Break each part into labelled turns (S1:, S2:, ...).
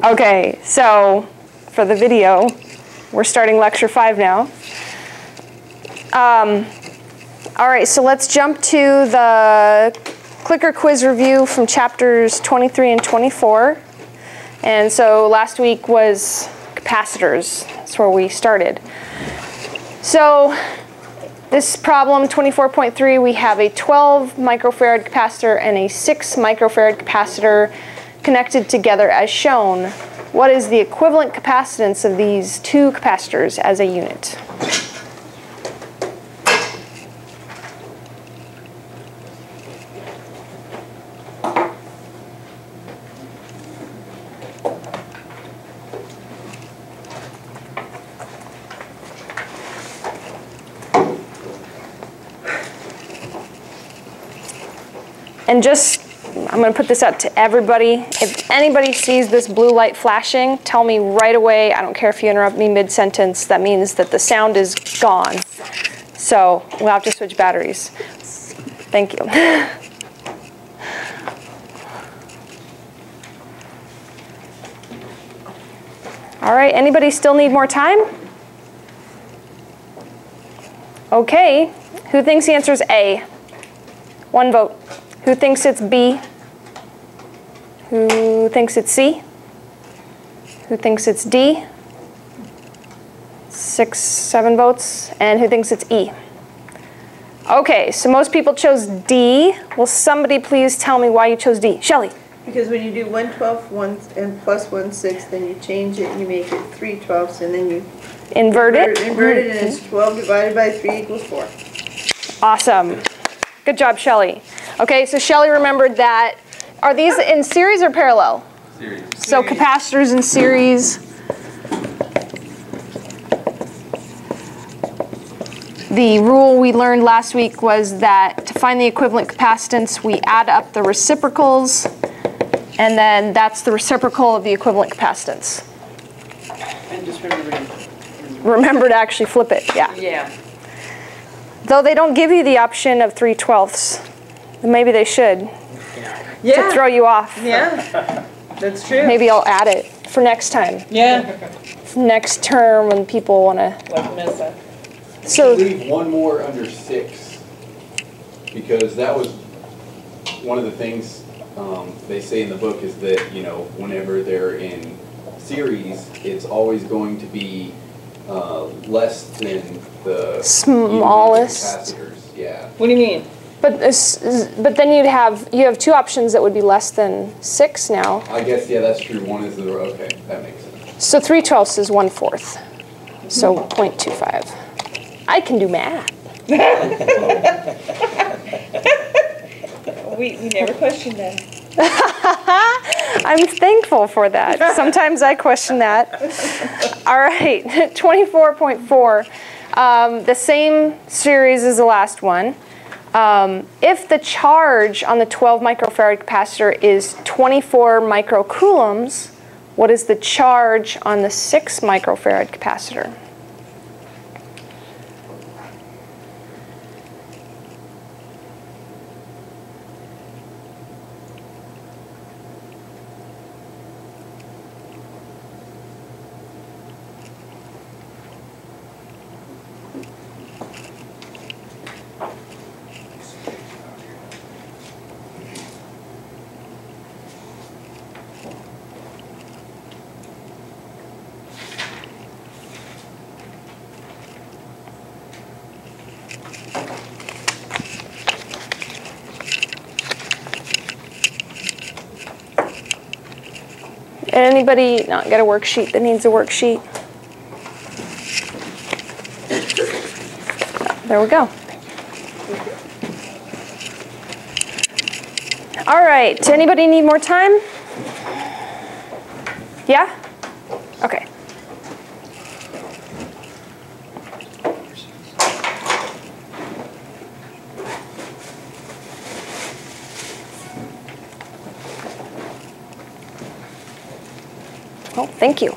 S1: Okay, so for the video, we're starting lecture 5 now. All right, so let's jump to the clicker quiz review from chapters 23 and 24. And so last week was capacitors. That's where we started. So this problem, 24.3, we have a 12 microfarad capacitor and a 6 microfarad capacitor connected together as shown. What is the equivalent capacitance of these two capacitors as a unit? And just, I'm going to put this out to everybody. If anybody sees this blue light flashing, tell me right away. I don't care if you interrupt me mid-sentence. That means that the sound is gone. So we'll have to switch batteries. Thank you. All right, anybody still need more time? Okay, who thinks the answer is A? One vote. Who thinks it's B? Who thinks it's C? Who thinks it's D? 6, 7 votes. And who thinks it's E? Okay, so most people chose D. Will somebody please tell me why you chose D? Shelley.
S2: Because when you do 1/12 and plus 1/6, then you change it and you make it 3/12, and then you
S1: invert it,
S2: and it's 12 divided by 3 equals 4.
S1: Awesome. Good job, Shelley. Okay, so Shelley remembered that. Are these in series or parallel?
S3: Series.
S1: So capacitors in series. The rule we learned last week was that to find the equivalent capacitance, we add up the reciprocals, and then that's the reciprocal of the equivalent capacitance.
S2: And just
S1: Remember to actually flip it, yeah.
S2: Yeah.
S1: Though they don't give you the option of 3/12. Maybe they should.
S2: Yeah.
S1: To throw you off.
S2: Yeah, that's true.
S1: Maybe I'll add it for next time.
S2: Yeah.
S1: Next term when people want to.
S2: Like Mesa.
S1: So
S3: leave one more under 6, because that was one of the things they say in the book is that, you know, whenever they're in series, it's always going to be less than the
S1: smallest
S3: capacitors. Yeah.
S2: What do you mean?
S1: But then you have two options that would be less than 6 now.
S3: I guess, yeah, that's true. One is the, okay, that makes sense.
S1: So 3/12 is 1/4. So 0.25. I can do math.
S2: we never questioned that.
S1: I'm thankful for that. Sometimes I question that. All right, 24.4. The same series as the last one. If the charge on the 12 microfarad capacitor is 24 microcoulombs, what is the charge on the 6 microfarad capacitor? Anybody not get a worksheet that needs a worksheet? Oh, there we go. All right, anybody need more time? Yeah? Okay. Oh, thank you.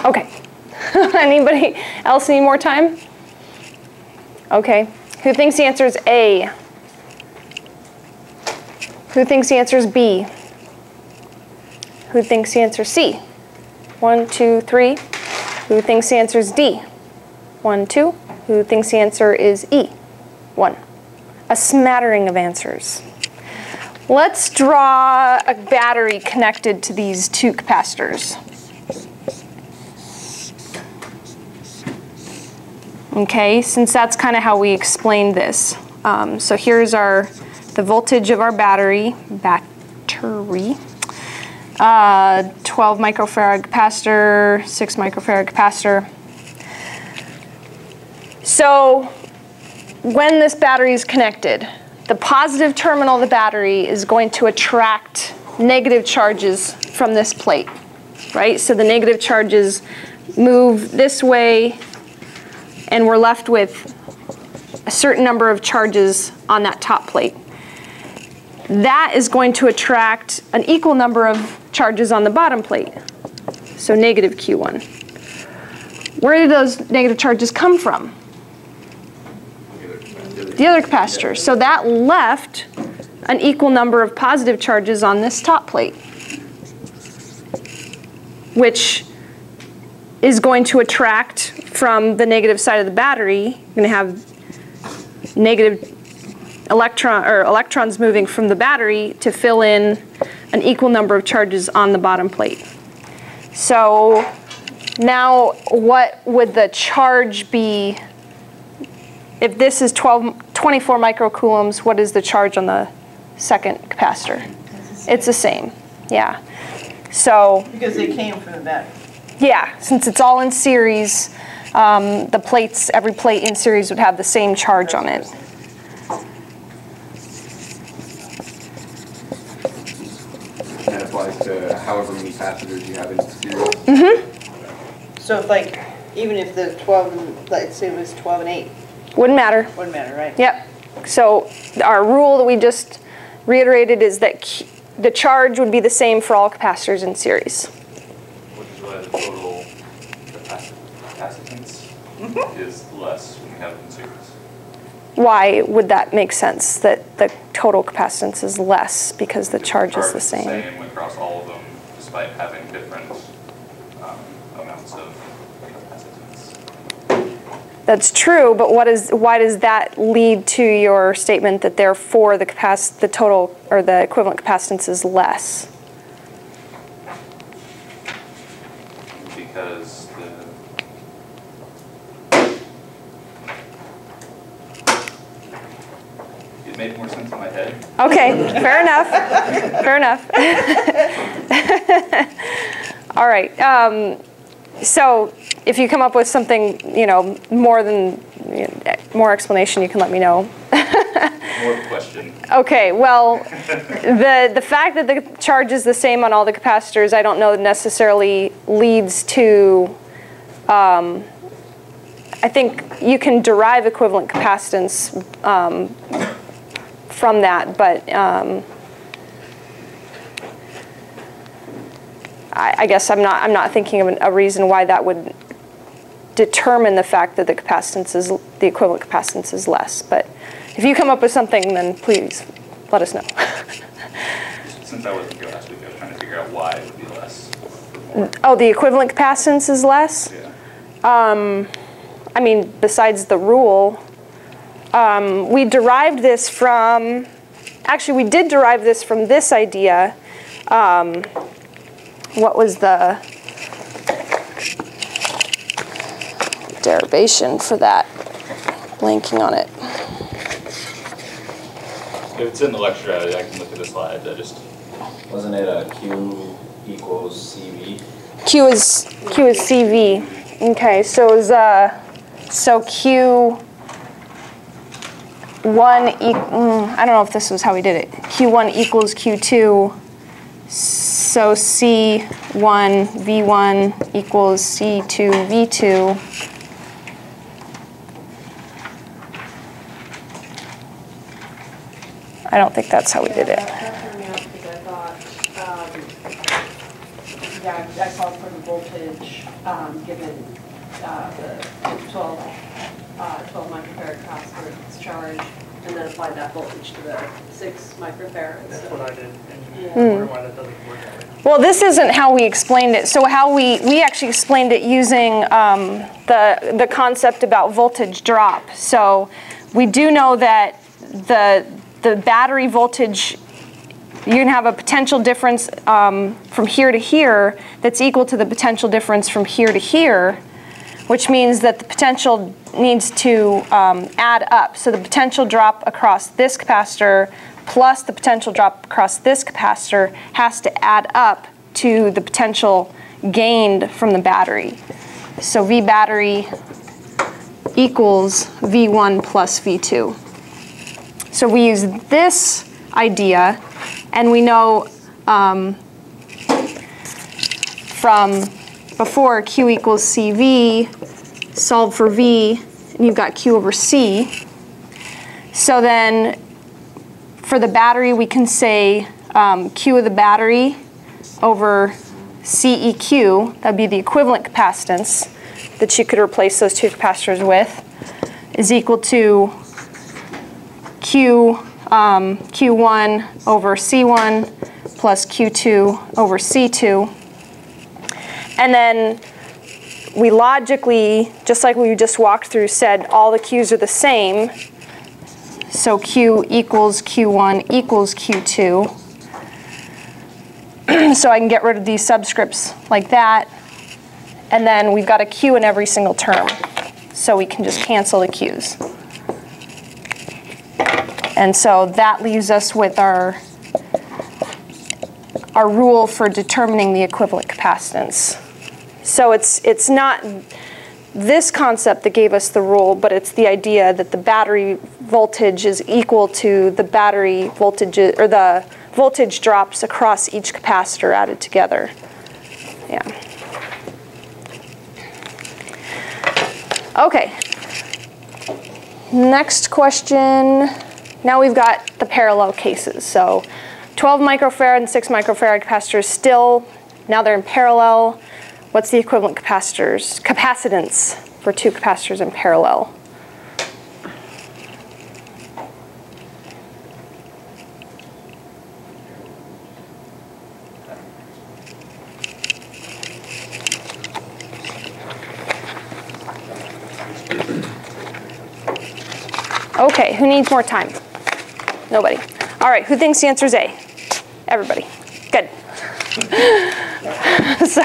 S1: Okay. Anybody else need more time? Okay. Who thinks the answer is A? Who thinks the answer is B? Who thinks the answer is C? 1, 2, 3. Who thinks the answer is D? 1, 2. Who thinks the answer is E? 1. A smattering of answers. Let's draw a battery connected to these two capacitors. Okay, since that's kind of how we explained this. So here's the voltage of our battery. 12 microfarad capacitor, 6 microfarad capacitor. So when this battery is connected, the positive terminal of the battery is going to attract negative charges from this plate, right? So the negative charges move this way, and we're left with a certain number of charges on that top plate. That is going to attract an equal number of charges on the bottom plate, so negative Q1. Where did those negative charges come from? The other capacitor. So that left an equal number of positive charges on this top plate, which is going to attract from the negative side of the battery. You're going to have negative electrons moving from the battery to fill in an equal number of charges on the bottom plate. So now what would the charge be? If this is 24 microcoulombs, what is the charge on the second capacitor? It's the same, yeah. So
S2: Because they came from the battery.
S1: yeah, since it's all in series, the plates, every plate in series would have the same charge on it.
S3: That applies to however many capacitors you have in series.
S1: Mm-hmm.
S2: So if like, even if the 12, let's say it was 12 and 8.
S1: Wouldn't matter.
S2: Wouldn't matter, right?
S1: Yep. So our rule that we just reiterated is that the charge would be the same for all capacitors in series.
S4: Which is why the total capacitance is less when we have it in series.
S1: Why would that make sense, that the total capacitance is less because the charge is the same?
S4: Same across all of them, despite having different amounts of capacitance.
S1: That's true, but why does that lead to your statement that therefore the total or the equivalent capacitance is less?
S4: Because it made more sense in my head.
S1: Okay, fair enough. Fair enough. All right. So if you come up with something, more explanation, you can let me know.
S4: More question.
S1: Okay, well, the fact that the charge is the same on all the capacitors, I don't know necessarily leads to, I think you can derive equivalent capacitance from that, but I guess I'm not thinking of a reason why that would determine the fact that the equivalent capacitance is less. But if you come up with something, then please let us know.
S4: Since I wasn't here last week, I was trying to figure out why it would be less.
S1: Oh, the equivalent capacitance is less?
S4: Yeah.
S1: I mean, besides the rule, we derived this from, actually we did derive this from this idea. What was the derivation for that? Blanking on it.
S4: If it's in the lecture, I can look at the slides.
S5: Wasn't it a Q equals CV?
S1: Q is CV. Okay, so it was, so Q1 I don't know if this was how we did it. Q1 equals Q2. So C1 V1 equals C2 V2. I don't think that's how we did it.
S6: That threw me off because I thought, I saw for the voltage given the 12 microfarad capacitor is charged, and then apply that voltage to the 6 microfarads.
S7: That's
S6: So-
S7: what I did, and I wonder why that doesn't work that way.
S1: Well, this isn't how we explained it. So how we actually explained it using the concept about voltage drop. So we do know that the battery voltage, you can have a potential difference from here to here that's equal to the potential difference from here to here, which means that the potential needs to add up. So the potential drop across this capacitor plus the potential drop across this capacitor has to add up to the potential gained from the battery. So V battery equals V1 plus V2. So we use this idea, and we know from before Q equals CV, solve for V, and you've got Q over C. So then for the battery, we can say Q of the battery over CEQ, that would be the equivalent capacitance that you could replace those two capacitors with, is equal to Q1 over C1 plus Q2 over C2. And then we logically, just like we just walked through, said all the Q's are the same. So Q equals Q1 equals Q2. So I can get rid of these subscripts like that. And then we've got a Q in every single term. So we can just cancel the Q's. And so that leaves us with our rule for determining the equivalent capacitance. So it's not this concept that gave us the rule, but it's the idea that the battery voltage is equal to the battery voltage, or the voltage drops across each capacitor added together. Yeah. Okay. Next question. Now we've got the parallel cases. So 12 microfarad and 6 microfarad capacitors still, now they're in parallel. What's the equivalent capacitance for two capacitors in parallel? Okay, who needs more time? Nobody. All right, who thinks the answer is A? Everybody. Good. So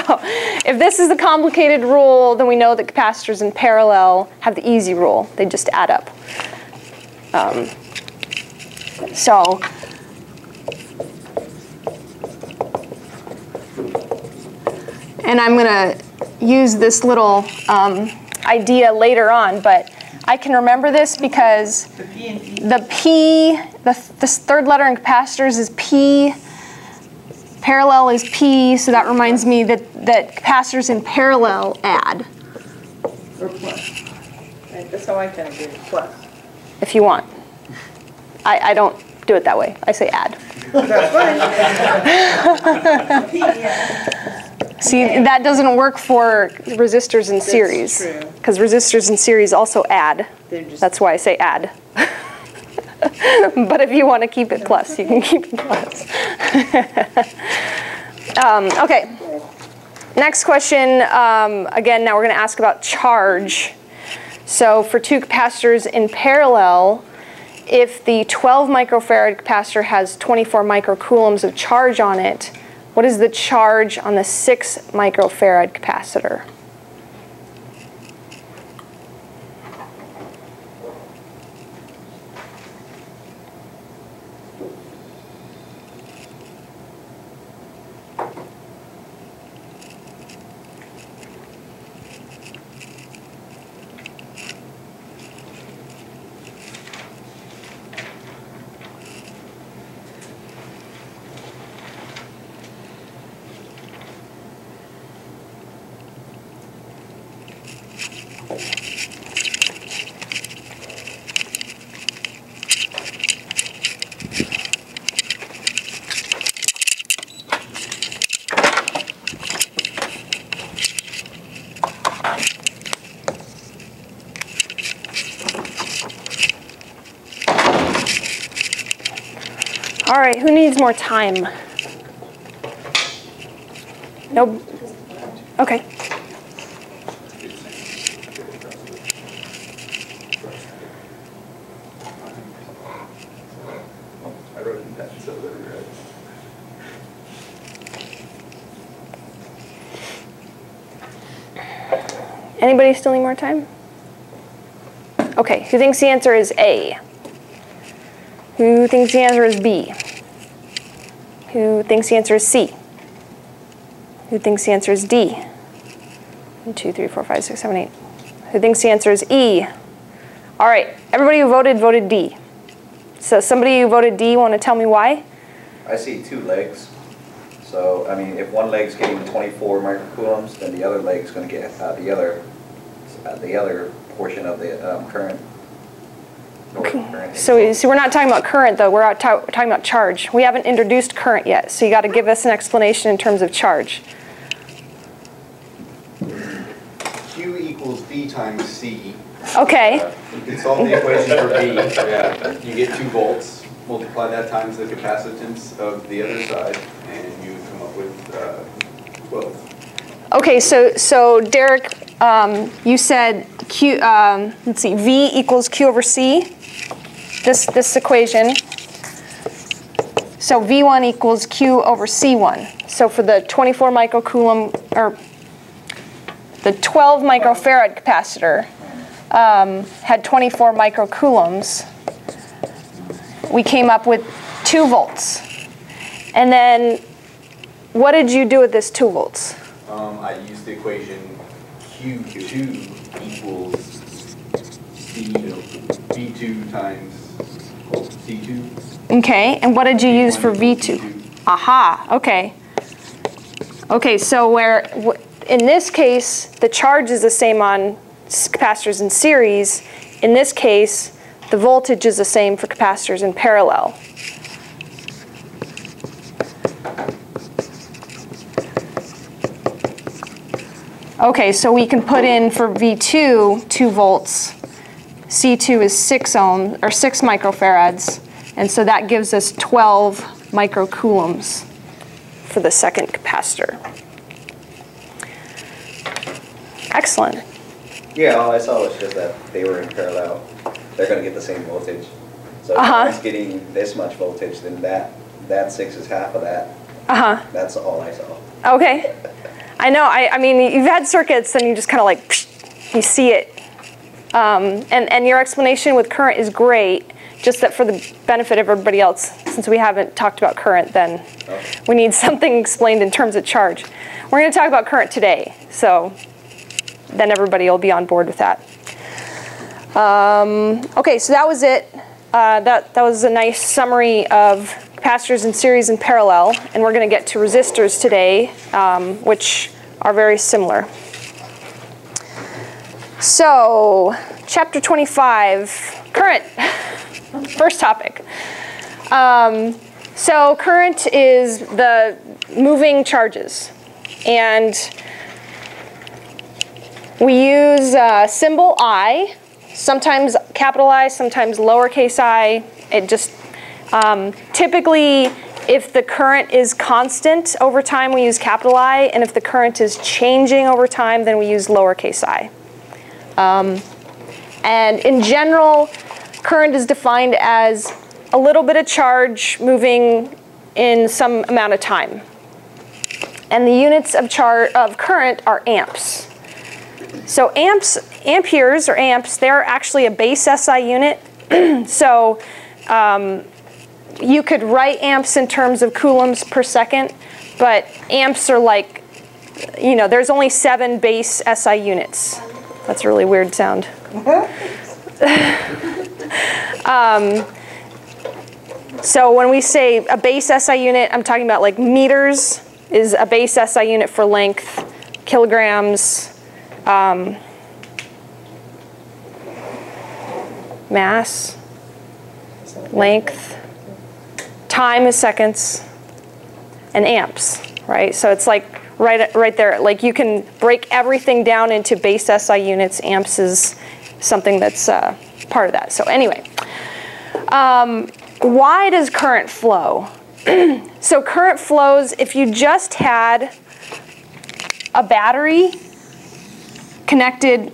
S1: if this is the complicated rule, then we know that capacitors in parallel have the easy rule. They just add up. And I'm going to use this little idea later on, but I can remember this because the P, this third letter in capacitors is P, parallel is P, so that reminds me that capacitors in parallel add.
S2: Or plus. Right, that's how I kind of do it, plus.
S1: If you want. I don't do it that way. I say add.
S2: That's fine. P, yeah.
S1: See, that doesn't work for resistors in series.
S2: That's true.
S1: Because resistors in series also add.
S2: Just,
S1: That's why I say add. But if you want to keep it plus, you can keep it plus. Okay. Next question. Again, now we're going to ask about charge. So for two capacitors in parallel, if the 12 microfarad capacitor has 24 microcoulombs of charge on it, what is the charge on the 6 microfarad capacitor? All right, who needs more time? Nope. Okay.
S3: I wrote it in pen, so there we go.
S1: Anybody still need more time? Okay, who thinks the answer is A? Who thinks the answer is B? Who thinks the answer is C? Who thinks the answer is D? 1, 2, 3, 4, 5, 6, 7, 8. Who thinks the answer is E? All right, everybody who voted D. So somebody who voted D, want to tell me why?
S5: I see 2 legs. So, I mean, if one leg's getting 24 microcoulombs, then the other leg's going to get the other portion of the current. Current.
S1: So we're not talking about current, though. We're talking about charge. We haven't introduced current yet, so you got to give us an explanation in terms of charge.
S3: Q equals V times C.
S1: Okay.
S3: You can solve the equation for V. Yeah. You get 2 volts. Multiply that times the capacitance of the other side, and you come up with 12.
S1: Okay, so Derek, you said Q. Let's see, V equals Q over C. This equation. So V1 equals Q over C1. So for the 24 microcoulomb or the 12 microfarad capacitor had 24 microcoulombs. We came up with 2 volts. And then what did you do with this 2 volts?
S3: I used the equation Q2 equals V2 times C2.
S1: Okay, and what did you use for V2? Aha, okay. Okay, so in this case, the charge is the same on capacitors in series. In this case, the voltage is the same for capacitors in parallel. Okay, so we can put in for V2, 2 volts. C2 is 6 ohms, or 6 microfarads. And so that gives us 12 microcoulombs for the second capacitor. Excellent.
S5: Yeah, all I saw was just that they were in parallel. They're going to get the same voltage. So if it's getting this much voltage, then that 6 is half of that. That's all I saw.
S1: Okay. I know. I mean, you've had circuits, and you just kind of like, you see it. And your explanation with current is great, just that for the benefit of everybody else, since we haven't talked about current, then we need something explained in terms of charge. We're going to talk about current today, so then everybody will be on board with that. Okay, so that was it. That was a nice summary of capacitors in series and parallel, and we're going to get to resistors today, which are very similar. So, chapter 25, current, first topic. So current is the moving charges, and we use symbol I, sometimes capital I, sometimes lowercase I. It just typically, if the current is constant over time, we use capital I, and if the current is changing over time, then we use lowercase I. And in general, current is defined as a little bit of charge moving in some amount of time. And the units of current are amps. So amperes or amps, they're actually a base SI unit. So you could write amps in terms of coulombs per second, but amps are like, you know, there's only 7 base SI units. That's a really weird sound. So when we say a base SI unit, I'm talking about like meters is a base SI unit for length, kilograms, mass, length, time is seconds, and amps, right? So it's like right there, like you can break everything down into base SI units. Amps is something that's part of that. So anyway, why does current flow? So current flows if you just had a battery connected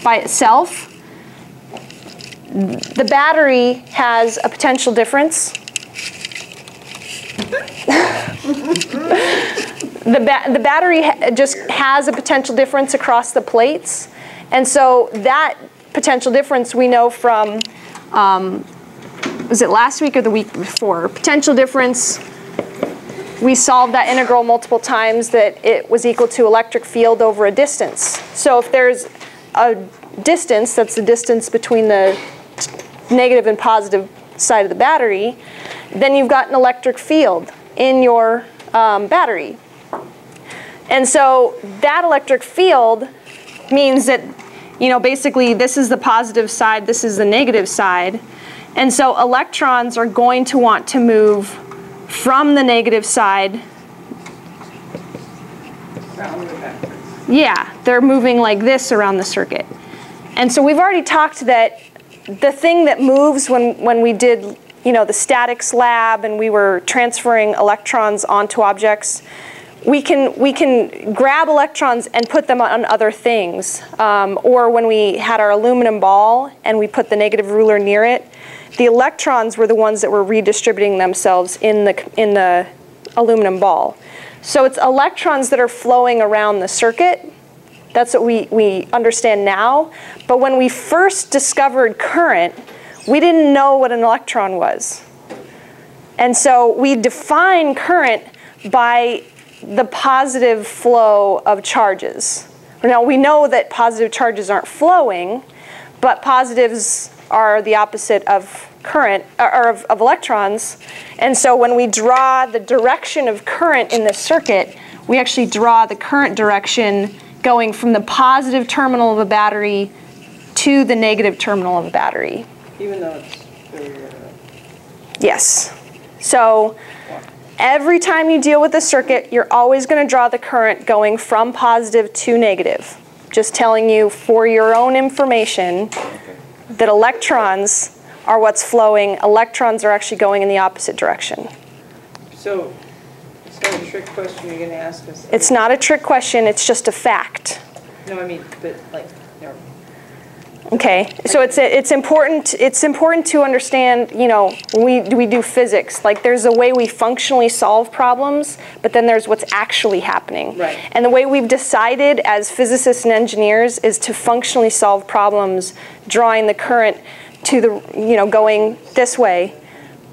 S1: by itself. The battery has a potential difference. The battery just has a potential difference across the plates. And so that potential difference we know from, was it last week or the week before? Potential difference, we solved that integral multiple times, that it was equal to electric field over a distance. So if there's a distance, that's the distance between the negative and positive side of the battery, then you've got an electric field in your battery. And so that electric field means that, you know, basically this is the positive side, this is the negative side. And so electrons are going to want to move from the negative side. Yeah, they're moving like this around the circuit. And so we've already talked that the thing that moves when we did, you know, the statics lab and we were transferring electrons onto objects, we can grab electrons and put them on other things. Or when we had our aluminum ball and we put the negative ruler near it, the electrons were the ones that were redistributing themselves in the aluminum ball. So it's electrons that are flowing around the circuit. That's what we understand now. But when we first discovered current, we didn't know what an electron was. And so we define current by the positive flow of charges. Now we know that positive charges aren't flowing, but positives are the opposite of current, or of electrons. And so when we draw the direction of current in the circuit, we actually draw the current direction going from the positive terminal of a battery to the negative terminal of a battery.
S2: Even though it's very
S1: Yes. So every time you deal with a circuit, you're always going to draw the current going from positive to negative. Just telling you for your own information that electrons are what's flowing. Electrons are actually going in the opposite direction.
S2: So, it's not a trick question you're going to ask us.
S1: It's not a trick question, it's just a fact.
S2: No, I mean, but like, no.
S1: Okay, so it's important to understand, you know, when we do physics, like there's a way we functionally solve problems, but then there's what's actually happening.
S2: Right.
S1: And the way we've decided as physicists and engineers is to functionally solve problems, drawing the current to the, you know, going this way.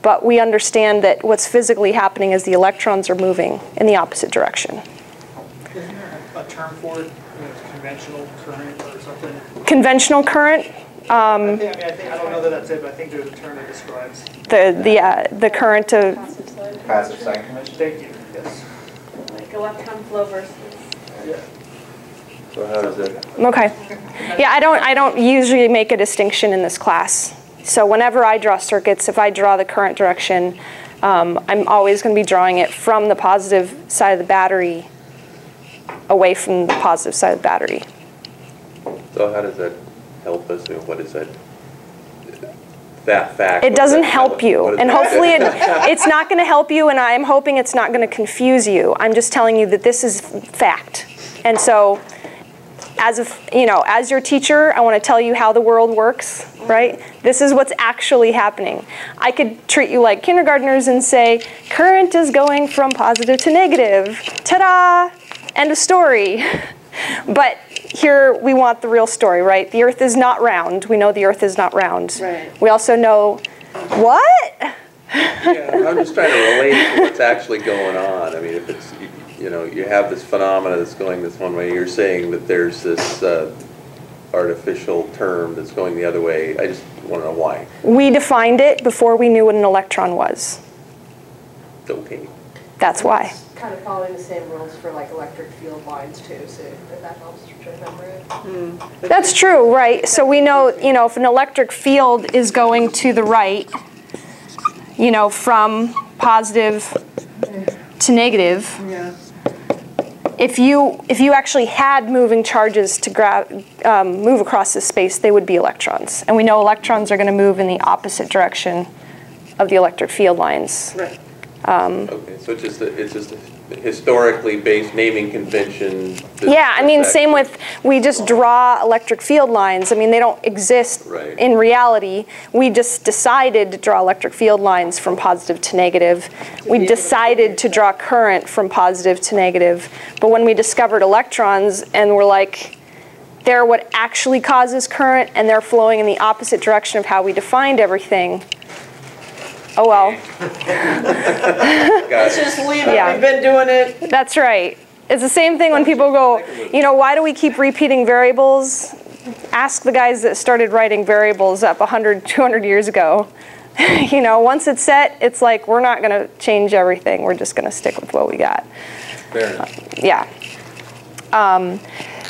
S1: But we understand that what's physically happening is the electrons are moving in the opposite direction.
S7: Isn't there a term for it? Conventional current or something?
S1: Conventional current?
S7: I don't know that that's it, but I think there's a term that describes
S1: The current of...
S5: Passive sign convention?
S7: Thank you, yes.
S6: Like electron flow versus.
S7: Yeah.
S5: So how does it?
S1: Okay. Yeah, I don't usually make a distinction in this class. So whenever I draw circuits, if I draw the current direction, I'm always going to be drawing it from the positive side of the battery away from the positive side of the battery.
S8: So how does that help us? What is that fact?
S1: It doesn't help you, and hopefully it's not going to help you, and I'm hoping it's not going to confuse you. I'm just telling you that this is fact. And so as your teacher, I want to tell you how the world works, right? This is what's actually happening. I could treat you like kindergartners and say, current is going from positive to negative. Ta-da! End of story. But here we want the real story, right? The Earth is not round. We know the Earth is not round.
S2: Right.
S1: We also know, what?
S8: Yeah, I'm just trying to relate to what's actually going on. I mean, if it's, you know, you have this phenomena that's going this one way, you're saying that there's this artificial term that's going the other way. I just want to know why.
S1: We defined it before we knew what an electron was.
S8: Okay.
S1: That's why.
S6: Kind of following the same rules for like electric field lines too, so if that helps to remember it.
S1: That's true, right? So we know, you know, if an electric field is going to the right, you know, from positive to negative,
S2: Yeah.
S1: if you actually had moving charges to move across the space, they would be electrons. And we know electrons are going to move in the opposite direction of the electric field lines.
S2: Right.
S8: Okay, so it's just a historically based naming convention.
S1: Yeah, I mean, same with, we just draw electric field lines. I mean, they don't exist
S8: Right.
S1: in reality. We just decided to draw electric field lines from positive to negative. We decided to draw current from positive to negative. But when we discovered electrons and we're like, they're what actually causes current and they're flowing in the opposite direction of how we defined everything. Oh well.
S2: Let's just leave it,
S1: Yeah.
S2: we've been doing it.
S1: That's right. It's the same thing when people go, you know, why do we keep repeating variables? Ask the guys that started writing variables up 100, 200 years ago. You know, once it's set, it's like, we're not going to change everything. We're just going to stick with what we got.
S8: Fair enough.
S1: Yeah.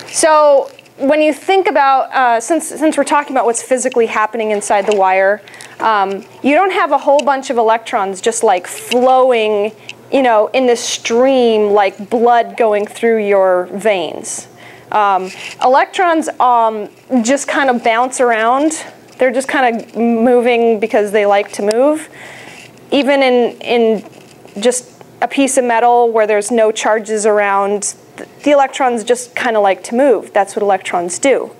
S1: So when you think about, since we're talking about what's physically happening inside the wire, you don't have a whole bunch of electrons just like flowing, you know, in this stream like blood going through your veins. Electrons just kind of bounce around. They're just kind of moving because they like to move. Even in just a piece of metal where there's no charges around, the electrons just kind of like to move. That's what electrons do.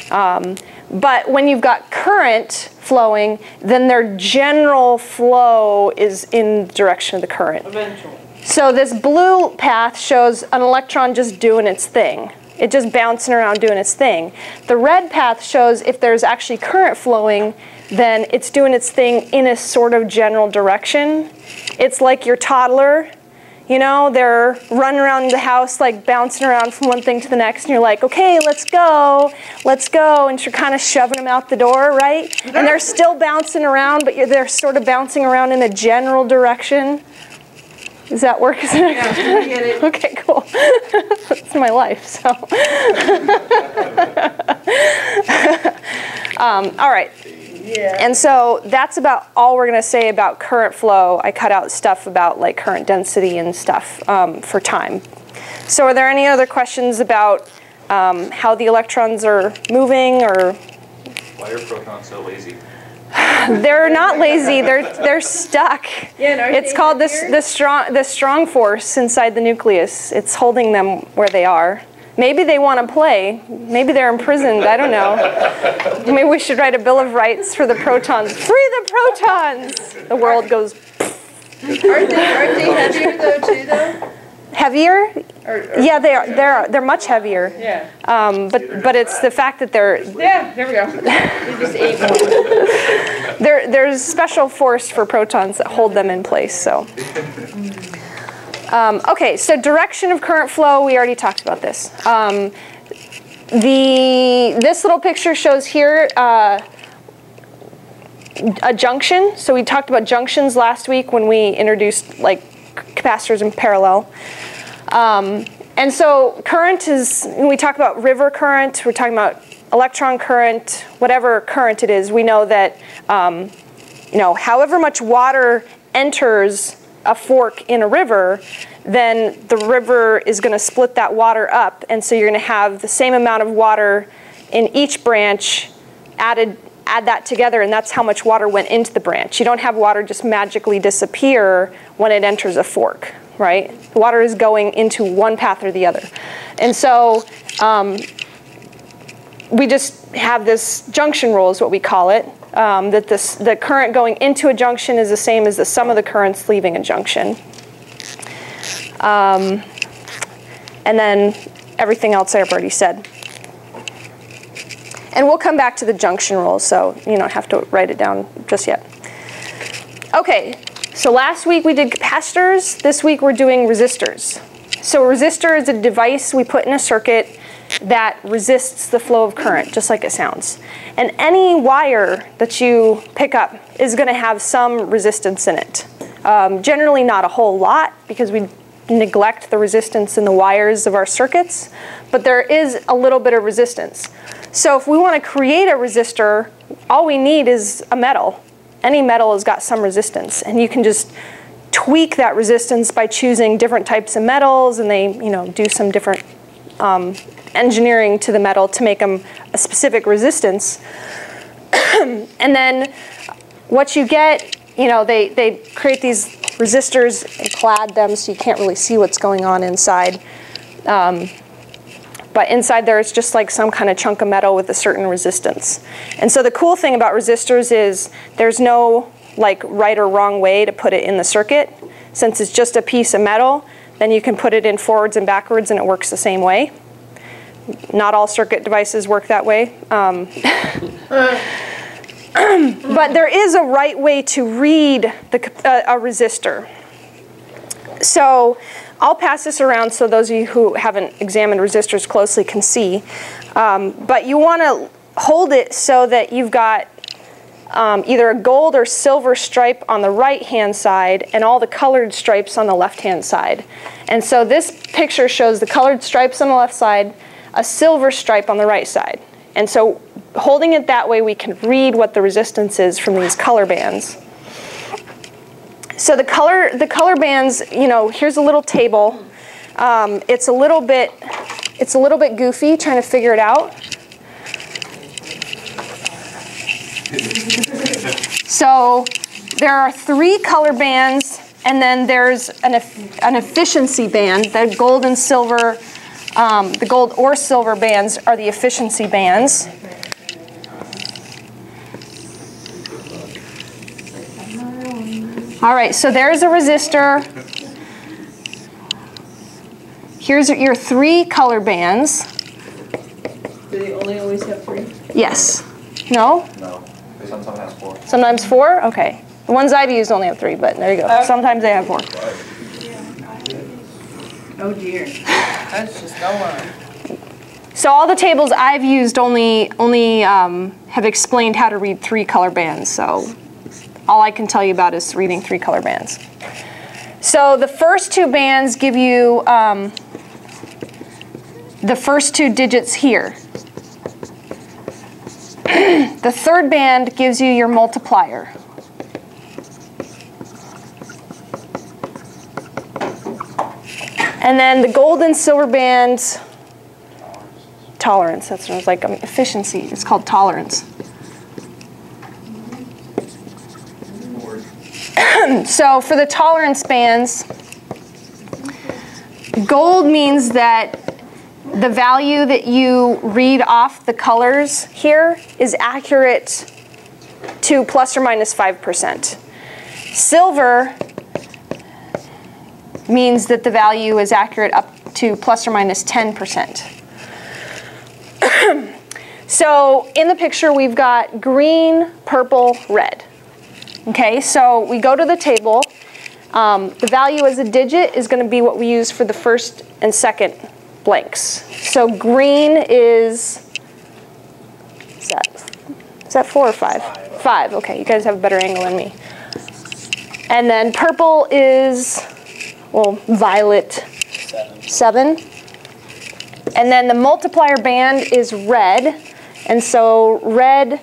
S1: But when you've got current flowing, then their general flow is in the direction of the current.
S2: Eventually.
S1: So this blue path shows an electron just doing its thing. It just bouncing around doing its thing. The red path shows if there's actually current flowing, then it's doing its thing in a sort of general direction. It's like your toddler. You know, they're running around the house, like bouncing around from one thing to the next, and you're like, okay, let's go, and you're kind of shoving them out the door, right? And they're still bouncing around, but they're sort of bouncing around in a general direction. Does that work?
S2: Yeah, I get it.
S1: Okay, cool. That's my life, so. All right.
S2: Yeah.
S1: And so that's about all we're going to say about current flow. I cut out stuff about like current density and stuff for time. So are there any other questions about how the electrons are moving or?
S4: Why are protons so lazy?
S1: They're not lazy. They're stuck.
S2: Yeah, and aren't
S1: it's
S2: they
S1: called
S2: heavier?
S1: the strong force inside the nucleus. It's holding them where they are. Maybe they want to play. Maybe they're imprisoned. I don't know. Maybe we should write a Bill of Rights for the protons. Free the protons! The world goes
S2: Aren't they heavier though too though?
S1: heavier.
S2: Or
S1: Yeah, they are. They're much heavier.
S2: Yeah.
S1: But it's the fact that they're
S2: Yeah, there we go. You just ate one.
S1: there's special force for protons that hold them in place. So. Okay, so direction of current flow, we already talked about this. This little picture shows here a junction. So we talked about junctions last week when we introduced like capacitors in parallel. And so current is, when we talk about river current, we're talking about electron current, whatever current it is, we know that you know, however much water enters a fork in a river, then the river is going to split that water up, and so you're going to have the same amount of water in each branch add that together, and that's how much water went into the branch. You don't have water just magically disappear when it enters a fork, right? The water is going into one path or the other. And so we just have this junction rule is what we call it, that the current going into a junction is the same as the sum of the currents leaving a junction. And then everything else I've already said. And we'll come back to the junction rule, so you don't have to write it down just yet. Okay, so last week we did capacitors. This week we're doing resistors. So a resistor is a device we put in a circuit that resists the flow of current, just like it sounds. And any wire that you pick up is going to have some resistance in it. Generally not a whole lot, because we neglect the resistance in the wires of our circuits, but there is a little bit of resistance. So if we want to create a resistor, all we need is a metal. Any metal has got some resistance, and you can just tweak that resistance by choosing different types of metals, and they do some different engineering to the metal to make them a specific resistance. And then what you get you know, they create these resistors and clad them so you can't really see what's going on inside. But inside there is just like some kind of chunk of metal with a certain resistance. And so the cool thing about resistors is there's no like right or wrong way to put it in the circuit. Since it's just a piece of metal, then you can put it in forwards and backwards and it works the same way. Not all circuit devices work that way. But there is a right way to read a resistor. So I'll pass this around so those of you who haven't examined resistors closely can see. But you want to hold it so that you've got either a gold or silver stripe on the right-hand side and all the colored stripes on the left-hand side. And so this picture shows the colored stripes on the left side, a silver stripe on the right side. And so holding it that way, we can read what the resistance is from these color bands. So the color bands, you know, here's a little table. It's a little bit goofy trying to figure it out. So there are 3 color bands, and then there's an efficiency band. The gold and silver, the gold or silver bands are the efficiency bands. All right, so there's a resistor. Here's your 3 color bands.
S2: Do they only always have 3?
S1: Yes. No?
S5: No, they sometimes have 4.
S1: Sometimes 4? Okay. The ones I've used only have 3, but there you go. Sometimes they have 4.
S2: Oh dear. Let's just go on.
S1: So all the tables I've used only have explained how to read 3 color bands. So all I can tell you about is reading 3 color bands. So the first 2 bands give you the first 2 digits here. The third band gives you your multiplier. And then the gold and silver bands, tolerance, that's what I was like, efficiency, it's called tolerance. So for the tolerance bands, gold means that the value that you read off the colors here is accurate to plus or minus 5%. Silver means that the value is accurate up to plus or minus 10%. So in the picture we've got green, purple, red. Okay, so we go to the table. The value as a digit is going to be what we use for the first and second blanks. So green is that 4 or 5? 5, okay, you guys have a better angle than me. And then purple is, well, violet, 7. And then the multiplier band is red. And so red,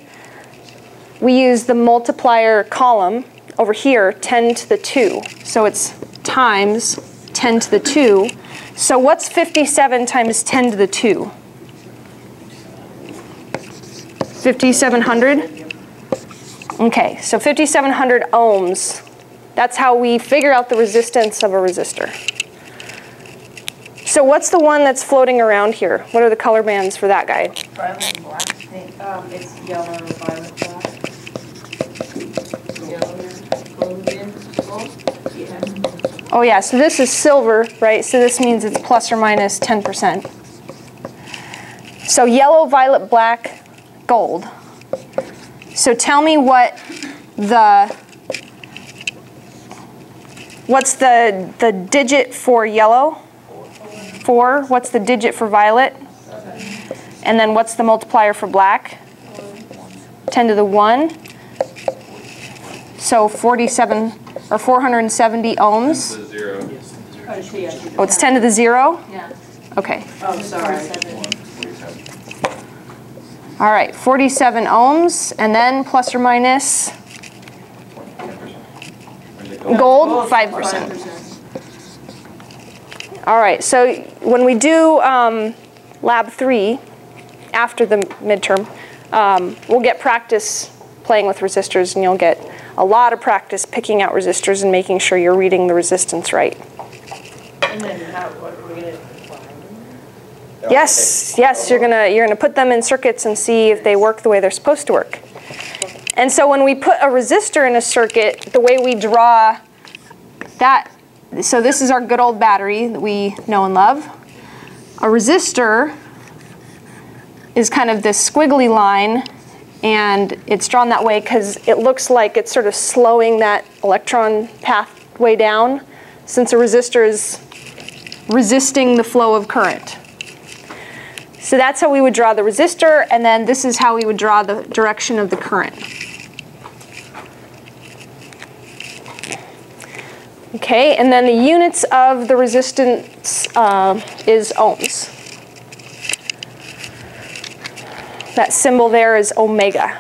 S1: we use the multiplier column over here, 10 to the 2. So it's times 10 to the 2. So what's 57 times 10 to the 2? 5,700? Okay, so 5,700 ohms. That's how we figure out the resistance of a resistor. So what's the one that's floating around here? What are the color bands for that guy?
S6: Violet and black. It's yellow, violet, black. Yellow, golden, gold. Yeah.
S1: Oh yeah, so this is silver, right? So this means it's plus or minus 10%. So yellow, violet, black, gold. So tell me what's the digit for yellow? 4. What's the digit for violet? And then what's the multiplier for black? 10 to the 1. So 47 or 470 ohms.
S4: 10 to the 0.
S1: Oh, it's 10 to the 0?
S6: Yeah.
S1: Okay.
S6: Oh, sorry.
S1: All right, 47 ohms, and then plus or minus gold, 5%. All right, so when we do lab 3 after the midterm, we'll get practice playing with resistors, and you'll get a lot of practice picking out resistors and making sure you're reading the resistance right.
S6: And then what are we going to apply?
S1: Yes, yes, you're gonna put them in circuits and see if they work the way they're supposed to work. And so when we put a resistor in a circuit, the way we draw that, so this is our good old battery that we know and love. A resistor is kind of this squiggly line, and it's drawn that way because it looks like it's sort of slowing that electron pathway down, since a resistor is resisting the flow of current. So that's how we would draw the resistor, and then this is how we would draw the direction of the current. Okay, and then the units of the resistance is ohms. That symbol there is omega.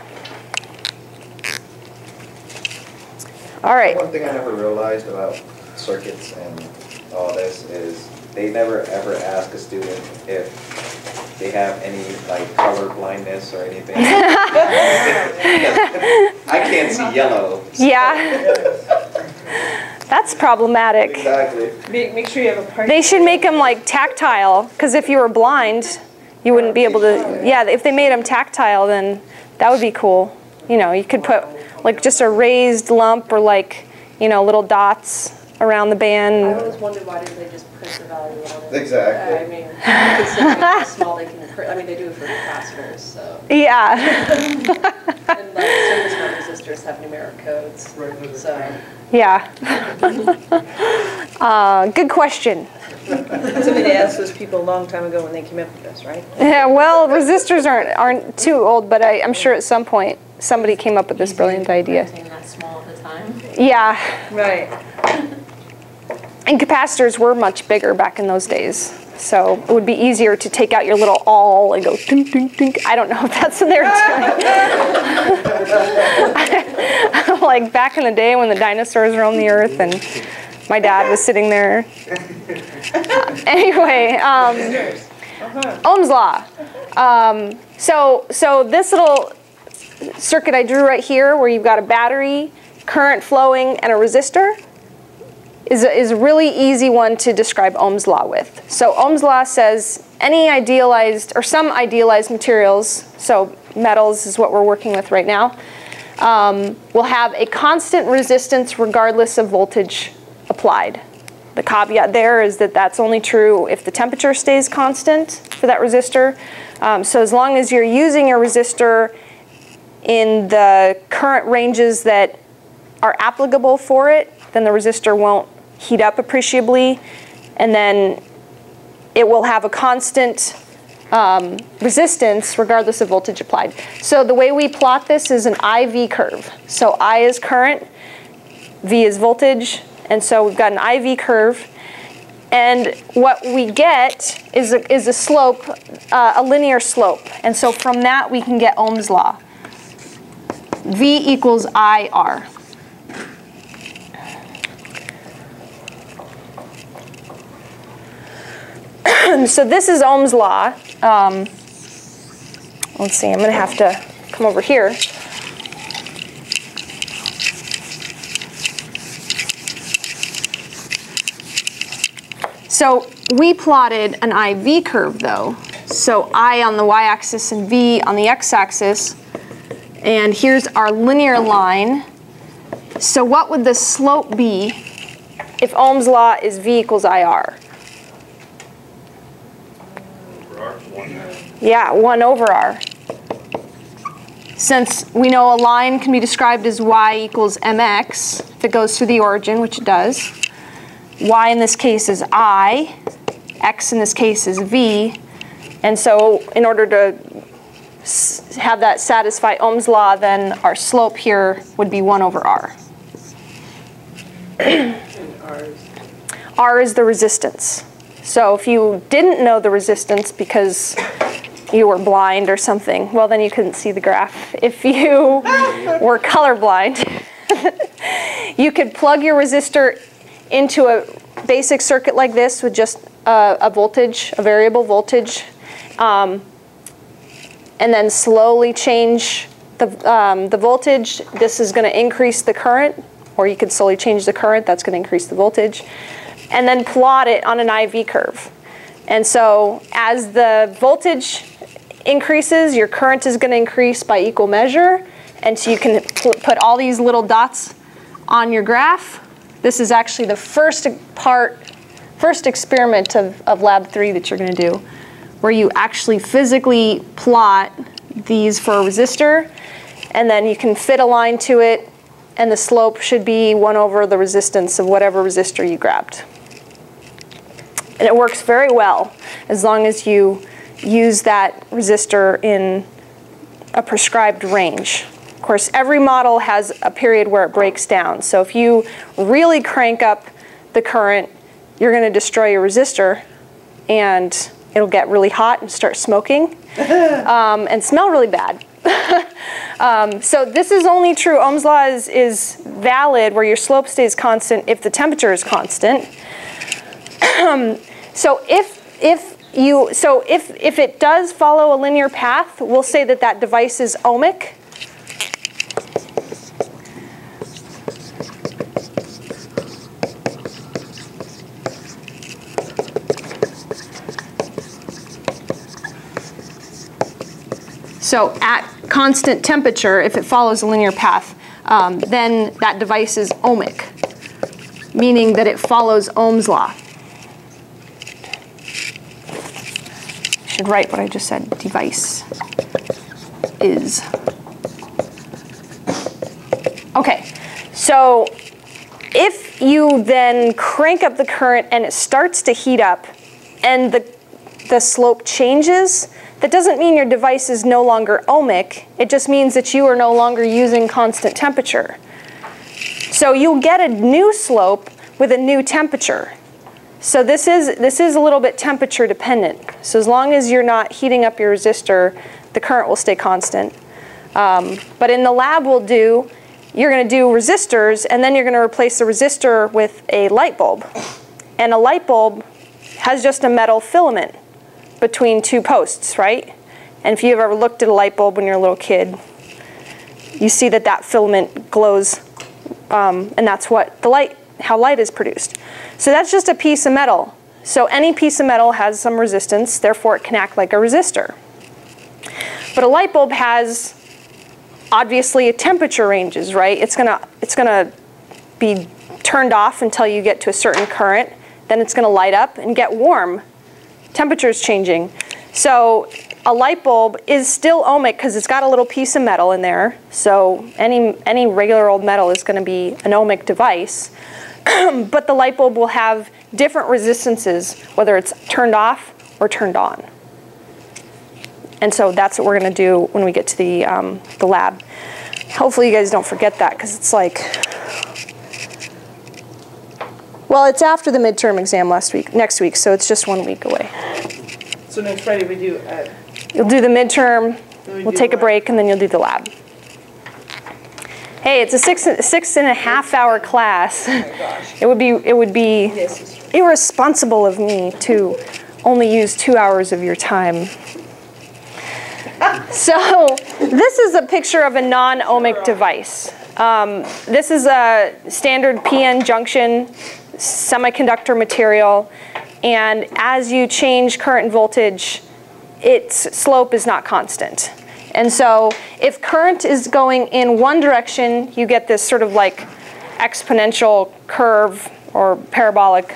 S1: All right.
S5: One thing I never realized about circuits and all this is they never ever ask a student if they have any like color blindness or anything. I can't see yellow.
S1: Yeah. That's problematic.
S5: Exactly.
S2: Make sure you have a part.
S1: They should make them like tactile, because if you were blind, you wouldn't be able to, yeah, if they made them tactile, then that would be cool. You know, you could put like just a raised lump or like, you know, little dots around the
S6: I
S1: band.
S6: always wondered why didn't they just print the value on it?
S5: Exactly.
S6: I mean, considering how small they can print. I mean, they do it for capacitors, so.
S1: Yeah.
S6: And like surface mount resistors have numeric codes, so.
S1: Yeah. Good question.
S2: Somebody asked those people a long time ago when they came up with this, right?
S1: Yeah, well, resistors aren't too old, but I'm sure at some point somebody came up with this brilliant idea.
S6: That small at the time.
S1: Yeah.
S2: Right.
S1: And capacitors were much bigger back in those days. So it would be easier to take out your little awl and go tink, tink, tink. I don't know if that's what they were doing. Like back in the day when the dinosaurs roamed the earth and my dad was sitting there. Anyway, Ohm's law. So this little circuit I drew right here where you've got a battery, current flowing, and a resistor is a really easy one to describe Ohm's law with. So Ohm's law says any idealized, or some idealized materials, so metals is what we're working with right now, will have a constant resistance regardless of voltage applied. The caveat there is that that's only true if the temperature stays constant for that resistor. So as long as you're using your resistor in the current ranges that are applicable for it, then the resistor won't heat up appreciably, and then it will have a constant resistance regardless of voltage applied. So the way we plot this is an IV curve. So I is current, V is voltage, and so we've got an IV curve. And what we get is a slope, a linear slope. And so from that we can get Ohm's law. V equals IR. So this is Ohm's law. Let's see, I'm going to have to come over here. So we plotted an IV curve though. So I on the y-axis and V on the x-axis. And here's our linear line. So what would the slope be if Ohm's law is V equals IR? Yeah, 1 over R. Since we know a line can be described as y equals mx if it goes through the origin, which it does. Y in this case is I, x in this case is V. And so in order to have that satisfy Ohm's law, then our slope here would be 1 over R. R is the resistance. So if you didn't know the resistance because you were blind or something, well then you couldn't see the graph. If you were colorblind, you could plug your resistor into a basic circuit like this with just a voltage, a variable voltage, and then slowly change the voltage, this is going to increase the current, or you could slowly change the current, that's going to increase the voltage, and then plot it on an IV curve. And so as the voltage increases, your current is going to increase by equal measure, and so you can put all these little dots on your graph. This is actually the first experiment of Lab 3 that you're going to do, where you actually physically plot these for a resistor, and then you can fit a line to it, and the slope should be 1 over the resistance of whatever resistor you grabbed. And it works very well as long as you use that resistor in a prescribed range. Of course, every model has a period where it breaks down. So if you really crank up the current, you're going to destroy your resistor, and it'll get really hot and start smoking and smell really bad. So this is only true. Ohm's law is valid where your slope stays constant if the temperature is constant. So if it does follow a linear path, we'll say that that device is ohmic. So at constant temperature, if it follows a linear path, then that device is ohmic, meaning that it follows Ohm's law. I should write what I just said. Device is. Okay, so if you then crank up the current and it starts to heat up and the slope changes, that doesn't mean your device is no longer ohmic. It just means that you are no longer using constant temperature. So you'll get a new slope with a new temperature. So this is a little bit temperature dependent. So as long as you're not heating up your resistor, the current will stay constant. But in the lab you're going to do resistors, and then you're going to replace the resistor with a light bulb. And a light bulb has just a metal filament between two posts, right? And if you've ever looked at a light bulb when you're a little kid, you see that that filament glows, and that's what how light is produced. So that's just a piece of metal. So any piece of metal has some resistance, therefore it can act like a resistor. But a light bulb has obviously a temperature ranges, right? It's gonna be turned off until you get to a certain current, then it's gonna light up and get warm. Temperature is changing. So a light bulb is still ohmic because it's got a little piece of metal in there. So any regular old metal is going to be an ohmic device. But the light bulb will have different resistances, whether it's turned off or turned on. And so that's what we're going to do when we get to the lab. Hopefully you guys don't forget that, because it's like, well, it's after the midterm exam next week, so it's just 1 week away.
S2: So next Friday we do.
S1: You'll do the midterm, we'll take a break, and then you'll do the lab. Hey, it's a six and a half hour class.
S2: Oh my gosh.
S1: It would be irresponsible of me to only use 2 hours of your time. So this is a picture of a non-ohmic device. This is a standard PN junction semiconductor material, and as you change current and voltage, its slope is not constant. And so if current is going in one direction, you get this sort of like exponential curve or parabolic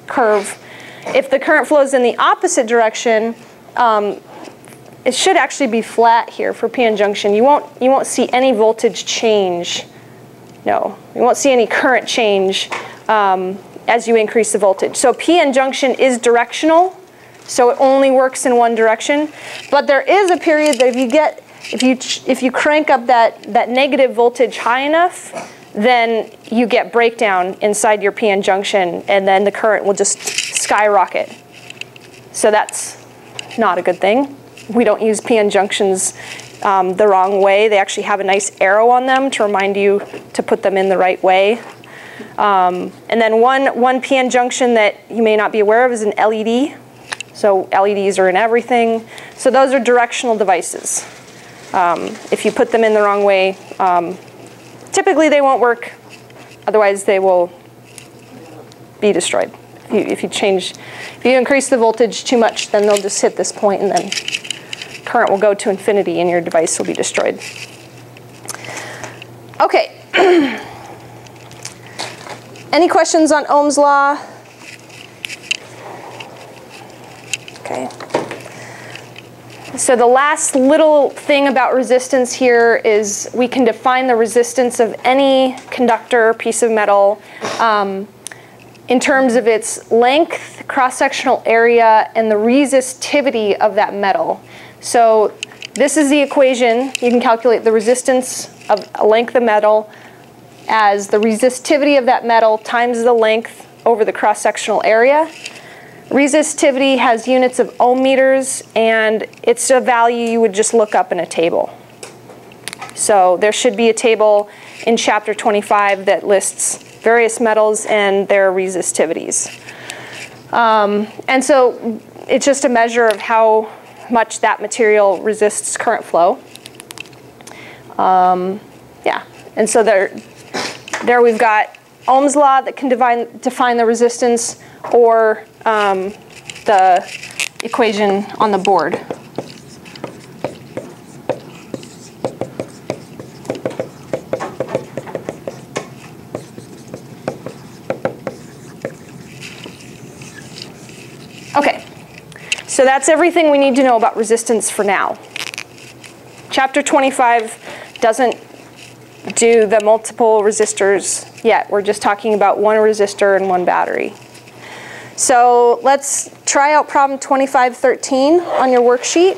S1: curve. If the current flows in the opposite direction, it should actually be flat here for PN junction. You won't see any voltage change. No, you won't see any current change as you increase the voltage. So PN junction is directional, so it only works in one direction. But there is a period that if you crank up that negative voltage high enough, then you get breakdown inside your PN junction, and then the current will just skyrocket. So that's not a good thing. We don't use PN junctions the wrong way. They actually have a nice arrow on them to remind you to put them in the right way. And then one PN junction that you may not be aware of is an LED. So LEDs are in everything. So those are directional devices. If you put them in the wrong way, typically they won't work. Otherwise, they will be destroyed. If you increase the voltage too much, then they'll just hit this point, and then current will go to infinity, and your device will be destroyed. Okay. Any questions on Ohm's law? Okay. So the last little thing about resistance here is we can define the resistance of any conductor piece of metal in terms of its length, cross-sectional area, and the resistivity of that metal. So this is the equation. You can calculate the resistance of a length of metal as the resistivity of that metal times the length over the cross-sectional area. Resistivity has units of ohm meters, and it's a value you would just look up in a table. So there should be a table in chapter 25 that lists various metals and their resistivities. And so it's just a measure of how much that material resists current flow. Yeah, and so there we've got Ohm's law that can define the resistance, or the equation on the board. Okay, so that's everything we need to know about resistance for now. Chapter 25 doesn't do the multiple resistors yet. We're just talking about one resistor and one battery. So let's try out problem 2513 on your worksheet.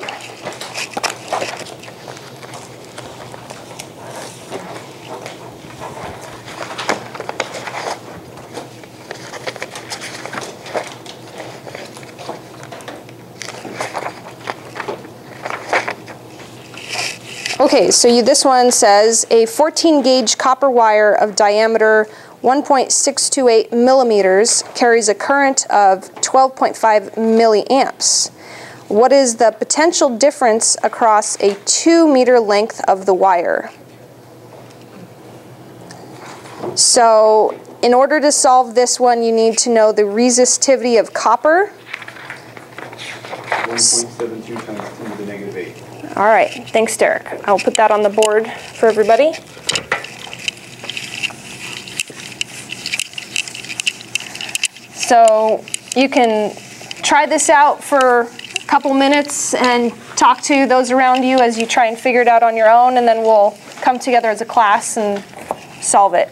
S1: Okay, so this one says a 14 gauge copper wire of diameter 1.628 millimeters carries a current of 12.5 milliamps. What is the potential difference across a 2-meter length of the wire? So in order to solve this one, you need to know the resistivity of copper.
S3: 1.72 times 10 to the negative 8.
S1: All right, thanks, Derek. I'll put that on the board for everybody. So you can try this out for a couple minutes and talk to those around you as you try and figure it out on your own, and then we'll come together as a class and solve it.